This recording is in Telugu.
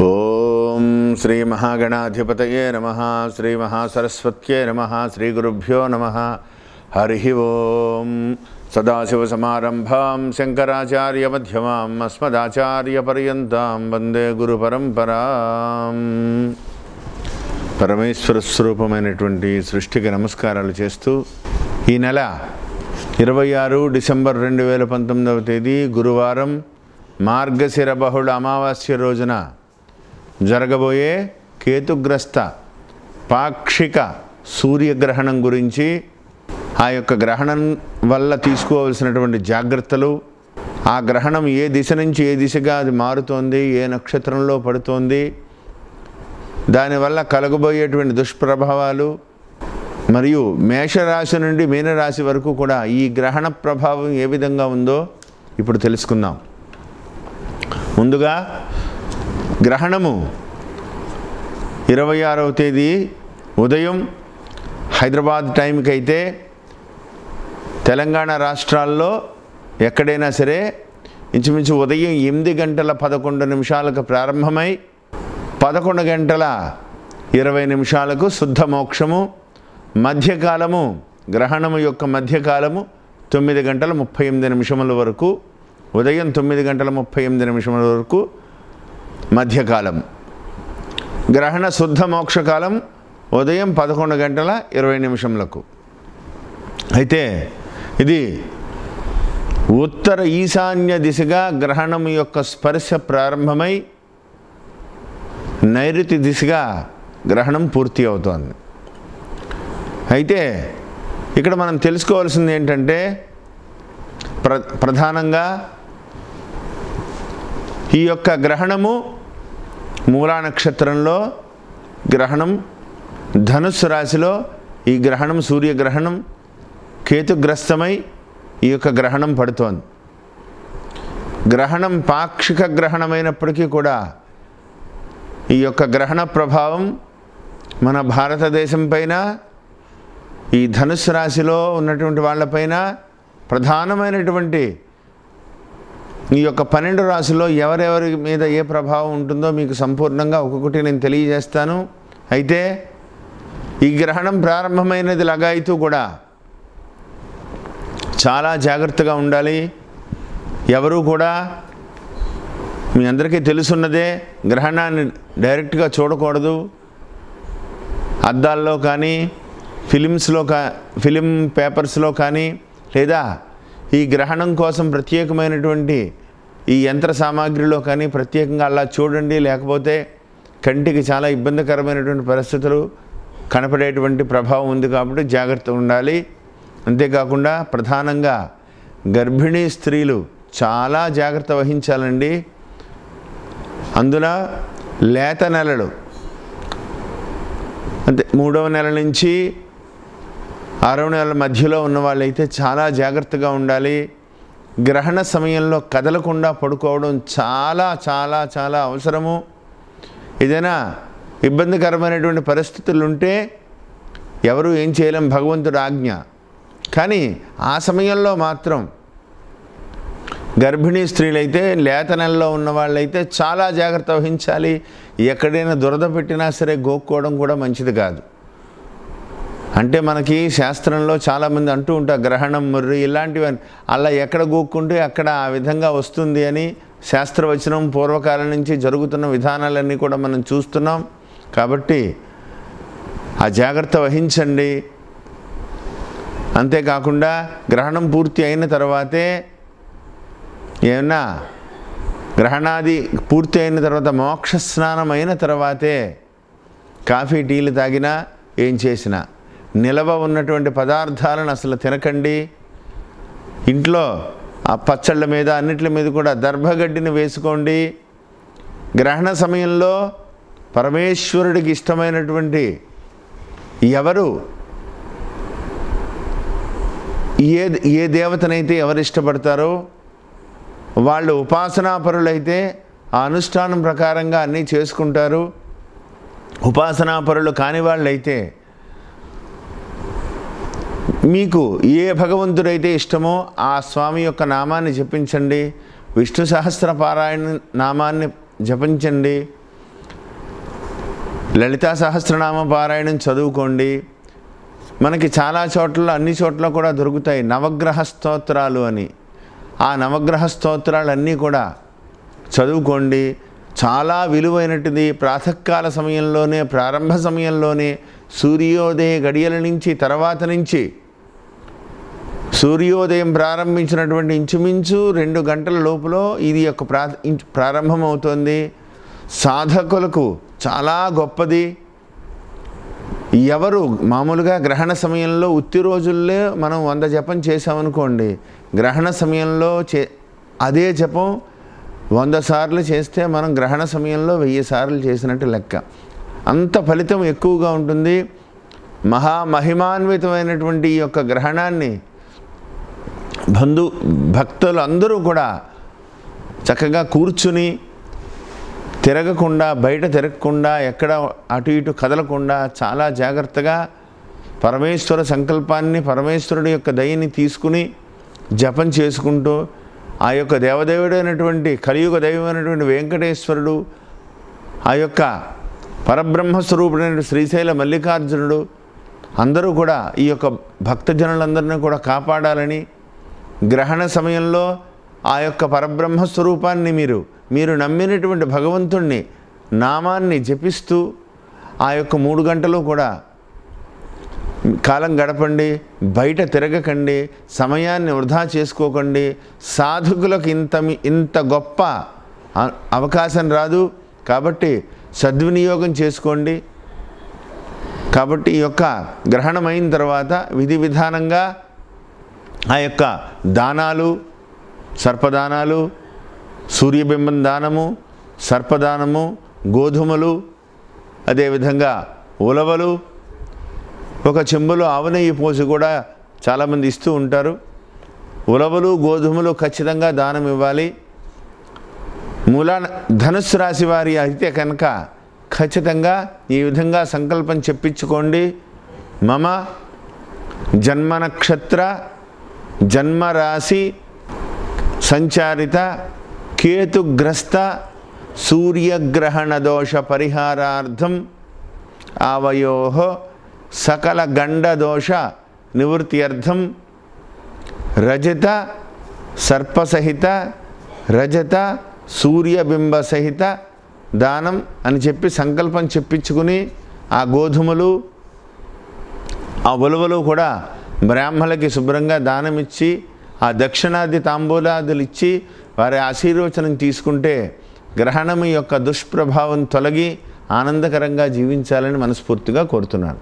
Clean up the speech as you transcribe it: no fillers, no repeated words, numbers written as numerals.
ఓం శ్రీ మహాగణాధిపతయే నమః. శ్రీ మహాసరస్వత్యే నమః. శ్రీ గురుభ్యో నమః. హరి ఓం. సదాశివసమారంభాం శంకరాచార్యమధ్యమాం అస్మదాచార్యపర్యంతాం వందే గురుపరంపరాం. పరమేశ్వర స్వరూపమైనటువంటి సృష్టికి నమస్కారాలు చేస్తూ ఈ నెల 26 డిసెంబర్ 2019 తేదీ గురువారం మార్గశిర బహుళ అమావాస్య రోజున జరగబోయే కేతుగ్రస్త పాక్షిక సూర్యగ్రహణం గురించి, ఆ యొక్క గ్రహణం వల్ల తీసుకోవాల్సినటువంటి జాగ్రత్తలు, ఆ గ్రహణం ఏ దిశ నుంచి ఏ దిశగా అది మారుతోంది, ఏ నక్షత్రంలో పడుతోంది, దానివల్ల కలగబోయేటువంటి దుష్ప్రభావాలు, మరియు మేషరాశి నుండి మీనరాశి వరకు కూడా ఈ గ్రహణ ప్రభావం ఏ విధంగా ఉందో ఇప్పుడు తెలుసుకుందాం. ముందుగా గ్రహణము 26వ తేదీ ఉదయం హైదరాబాద్ టైంకి అయితే, తెలంగాణ రాష్ట్రాల్లో ఎక్కడైనా సరే ఇంచుమించు ఉదయం 8:11 ప్రారంభమై 11:20 శుద్ధ మోక్షము, మధ్యకాలము గ్రహణము యొక్క మధ్యకాలము 9:38 వరకు, ఉదయం 9:38 వరకు మధ్యకాలం. గ్రహణ శుద్ధ మోక్షకాలం ఉదయం 11:20. అయితే ఇది ఉత్తర ఈశాన్య దిశగా గ్రహణం యొక్క స్పర్శ ప్రారంభమై నైరుతి దిశగా గ్రహణం పూర్తి అవుతోంది. అయితే ఇక్కడ మనం తెలుసుకోవాల్సింది ఏంటంటే, ప్రధానంగా ఈ యొక్క గ్రహణము మూలా నక్షత్రంలో గ్రహణం, ధనుస్సు రాశిలో ఈ గ్రహణం సూర్యగ్రహణం కేతుగ్రస్తమై ఈ యొక్క గ్రహణం పడుతోంది. గ్రహణం పాక్షిక గ్రహణమైనప్పటికీ కూడా ఈ యొక్క గ్రహణ ప్రభావం మన భారతదేశం పైన, ఈ ధనుస్సు రాశిలో ఉన్నటువంటి వాళ్ళపైన, ప్రధానమైనటువంటి ఈ యొక్క 12 రాశుల్లో ఎవరెవరి మీద ఏ ప్రభావం ఉంటుందో మీకు సంపూర్ణంగా ఒక్కొక్కటి నేను తెలియజేస్తాను. అయితే ఈ గ్రహణం ప్రారంభమైనది లగాయితూ కూడా చాలా జాగ్రత్తగా ఉండాలి. ఎవరూ కూడా, మీ అందరికీ తెలుసున్నదే, గ్రహణాన్ని డైరెక్ట్గా చూడకూడదు. అద్దాల్లో కానీ ఫిలిం పేపర్స్లో కానీ, లేదా ఈ గ్రహణం కోసం ప్రత్యేకమైనటువంటి ఈ యంత్ర సామాగ్రిలో కానీ ప్రత్యేకంగా అలా చూడండి. లేకపోతే కంటికి చాలా ఇబ్బందికరమైనటువంటి పరిస్థితులు కనపడేటువంటి ప్రభావం ఉంది కాబట్టి జాగ్రత్తగా ఉండాలి. అంతేకాకుండా ప్రధానంగా గర్భిణీ స్త్రీలు చాలా జాగ్రత్త వహించాలండి. అందున లేత నెలలు అంటే 3వ నెల నుంచి 6వ నెలల మధ్యలో ఉన్న వాళ్ళైతే చాలా జాగ్రత్తగా ఉండాలి. గ్రహణ సమయంలో కదలకుండా పడుకోవడం చాలా చాలా చాలా అవసరము. ఏదైనా ఇబ్బందికరమైనటువంటి పరిస్థితులు ఉంటే ఎవరు ఏం చేయలేం, భగవంతుడు ఆజ్ఞ. కానీ ఆ సమయంలో మాత్రం గర్భిణీ స్త్రీలైతే, లేత నెలలో ఉన్న వాళ్ళైతే చాలా జాగ్రత్త వహించాలి. ఎక్కడైనా దురద పెట్టినా సరే గోక్కోవడం కూడా మంచిది కాదు. అంటే మనకి శాస్త్రంలో చాలామంది అంటూ ఉంటారు, గ్రహణం ముర్రి ఇలాంటివన్నీ, అలా ఎక్కడ గోక్కుంటే అక్కడ ఆ విధంగా వస్తుంది అని శాస్త్రవచనం పూర్వకాలం నుంచి జరుగుతున్న విధానాలన్నీ కూడా మనం చూస్తున్నాం. కాబట్టి ఆ జాగ్రత్త వహించండి. అంతేకాకుండా గ్రహణం పూర్తి అయిన తర్వాతే, ఏమన్నా గ్రహణాది పూర్తి అయిన తర్వాత మోక్ష స్నానం అయిన తర్వాతే కాఫీ టీలు తాగినా ఏం చేసినా నిలవ ఉన్నటువంటి పదార్థాలను అసలు తినకండి. ఇంట్లో ఆ పచ్చళ్ళ మీద అన్నిటి మీద కూడా దర్భగడ్డిని వేసుకోండి. గ్రహణ సమయంలో పరమేశ్వరుడికి ఇష్టమైనటువంటి ఎవరు ఏ దేవతనైతే ఎవరు ఇష్టపడతారో వాళ్ళు ఉపాసనాపరులైతే ఆ అనుష్ఠానం ప్రకారంగా అన్నీ చేసుకుంటారు. ఉపాసనాపరులు కాని వాళ్ళైతే మీకు ఏ భగవంతుడైతే ఇష్టమో ఆ స్వామి యొక్క నామాన్ని జపించండి. విష్ణు సహస్ర పారాయణ నామాన్ని జపించండి. లలితా సహస్రనామ పారాయణం చదువుకోండి. మనకి చాలా చోట్ల, అన్ని చోట్ల కూడా దొరుకుతాయి నవగ్రహ స్తోత్రాలు అని. ఆ నవగ్రహ స్తోత్రాలన్నీ కూడా చదువుకోండి. చాలా విలువైనటిది. ప్రాతకాల సమయంలోనే, ప్రారంభ సమయంలోనే, సూర్యోదయ గడియల నుంచి, తర్వాత నుంచి, సూర్యోదయం ప్రారంభించినటువంటి ఇంచుమించు 2 గంటల లోపల ఇది యొక్క ప్రారంభమవుతుంది. సాధకులకు చాలా గొప్పది. ఎవరు మామూలుగా గ్రహణ సమయంలో ఉత్తి రోజుల్లో మనం 100 జపం చేసామనుకోండి, గ్రహణ సమయంలో అదే జపం 100 సార్లు చేస్తే మనం గ్రహణ సమయంలో 1000 సార్లు చేసినట్టు లెక్క. అంత ఫలితం ఎక్కువగా ఉంటుంది. మహామహిమాన్వితమైనటువంటి ఈ యొక్క గ్రహణాన్ని భక్తులు అందరూ కూడా చక్కగా కూర్చుని తిరగకుండా, బయట తిరగకుండా, ఎక్కడ అటు ఇటు కదలకుండా చాలా జాగ్రత్తగా పరమేశ్వర సంకల్పాన్ని, పరమేశ్వరుడి యొక్క దయని తీసుకుని జపం చేసుకుంటూ, ఆ యొక్క దేవదేవుడైనటువంటి కలియుగ దైవమైనటువంటి వెంకటేశ్వరుడు, ఆ యొక్క పరబ్రహ్మస్వరూపుడైన శ్రీశైల మల్లికార్జునుడు అందరూ కూడా ఈ యొక్క భక్తజనులందరినీ కూడా కాపాడాలని, గ్రహణ సమయంలో ఆ యొక్క పరబ్రహ్మస్వరూపాన్ని మీరు నమ్మినటువంటి భగవంతుణ్ణి నామాన్ని జపిస్తూ ఆ యొక్క 3 గంటలు కూడా కాలం గడపండి. బయట తిరగకండి, సమయాన్ని వృధా చేసుకోకండి. సాధకులకు ఇంత గొప్ప అవకాశం రాదు కాబట్టి సద్వినియోగం చేసుకోండి. కాబట్టి ఈ యొక్క గ్రహణమైన తర్వాత విధి విధానంగా ఆ యొక్క దానాలు, సర్పదానాలు, సూర్యబింబం దానము, సర్పదానము, గోధుమలు, అదేవిధంగా ఉలవలు, ఒక చెంబులో ఆవు నెయ్యి పోసి కూడా చాలామంది ఇస్తూ ఉంటారు. ఉలవలు, గోధుమలు ఖచ్చితంగా దానం ఇవ్వాలి. ధనుస్సు రాశి వారి అయితే కనుక ఖచ్చితంగా ఈ విధంగా సంకల్పం చెప్పించుకోండి. మమ జన్మ నక్షత్ర జన్మరాశి సంచారిత కేతుగ్రస్త సూర్యగ్రహణ దోష పరిహారార్థం ఆవయో సకల గండదోష నివృత్త్యర్థం రజత సర్పసహిత, రజత సూర్యబింబ సహిత దానం అని చెప్పి సంకల్పం చెప్పించుకుని ఆ గోధుమలు, ఆ ఉలవలు కూడా బ్రాహ్మణులకి శుభ్రంగా దానమిచ్చి, ఆ దక్షిణాది తాంబూలాదులు ఇచ్చి వారి ఆశీర్వచనం తీసుకుంటే గ్రహణం యొక్క దుష్ప్రభావం తొలగి ఆనందకరంగా జీవించాలని మనస్ఫూర్తిగా కోరుతున్నాను.